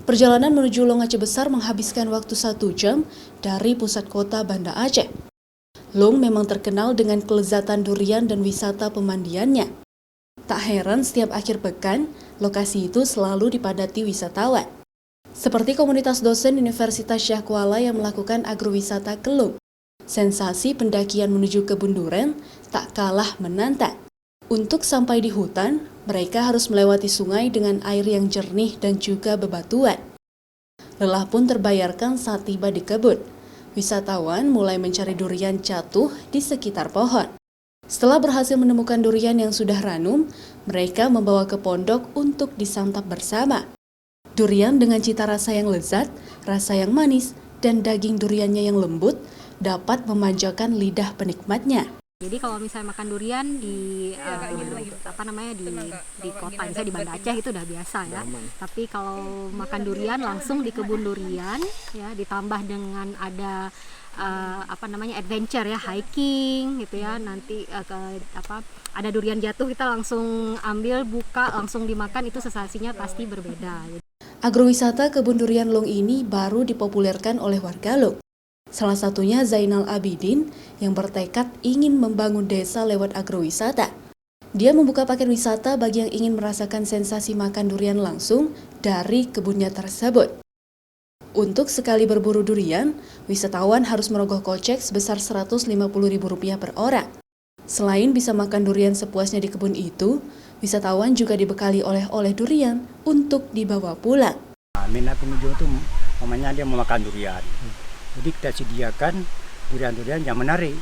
Perjalanan menuju Long Aceh Besar menghabiskan waktu 1 jam dari pusat kota Banda Aceh. Long memang terkenal dengan kelezatan durian dan wisata pemandiannya. Tak heran setiap akhir pekan, lokasi itu selalu dipadati wisatawan. Seperti komunitas dosen Universitas Syah Kuala yang melakukan agrowisata ke Long. Sensasi pendakian menuju kebun duren tak kalah menantang. Untuk sampai di hutan, mereka harus melewati sungai dengan air yang jernih dan juga bebatuan. Lelah pun terbayarkan saat tiba di kebun. Wisatawan mulai mencari durian jatuh di sekitar pohon. Setelah berhasil menemukan durian yang sudah ranum, mereka membawa ke pondok untuk disantap bersama. Durian dengan cita rasa yang lezat, rasa yang manis, dan daging duriannya yang lembut dapat memanjakan lidah penikmatnya. Jadi kalau misalnya makan durian di di kota, misalnya di Banda Aceh itu udah biasa ya. Tapi kalau makan durian langsung di kebun durian ya, ditambah dengan ada adventure ya, hiking gitu ya. Nanti ada durian jatuh, kita langsung ambil, buka, langsung dimakan, itu sensasinya pasti berbeda. Agrowisata kebun durian Long ini baru dipopulerkan oleh warga Long. Salah satunya Zainal Abidin yang bertekad ingin membangun desa lewat agrowisata. Dia membuka paket wisata bagi yang ingin merasakan sensasi makan durian langsung dari kebunnya tersebut. Untuk sekali berburu durian, wisatawan harus merogoh kocek sebesar Rp150.000 per orang. Selain bisa makan durian sepuasnya di kebun itu, wisatawan juga dibekali oleh-oleh durian untuk dibawa pulang. Minat pengunjung itu namanya dia mau makan durian. Jadi kita sediakan durian-durian yang menarik,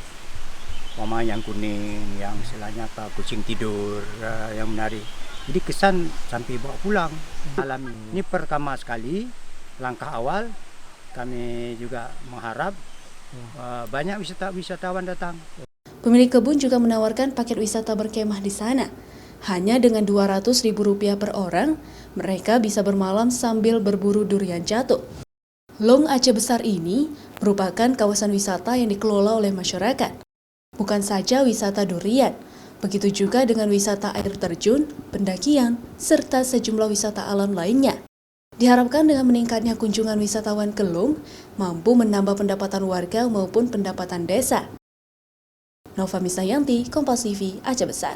yang kuning, yang istilahnya kucing tidur, yang menarik. Jadi kesan sampai bawa pulang. Alami ini pertama sekali, langkah awal kami juga mengharap banyak wisatawan datang. Pemilik kebun juga menawarkan paket wisata berkemah di sana. Hanya dengan Rp200.000 per orang, mereka bisa bermalam sambil berburu durian jatuh. Long Aceh Besar ini merupakan kawasan wisata yang dikelola oleh masyarakat. Bukan saja wisata durian, begitu juga dengan wisata air terjun, pendakian, serta sejumlah wisata alam lainnya. Diharapkan dengan meningkatnya kunjungan wisatawan ke Long, mampu menambah pendapatan warga maupun pendapatan desa. Nova Misayanti, Kompas TV, Aceh Besar.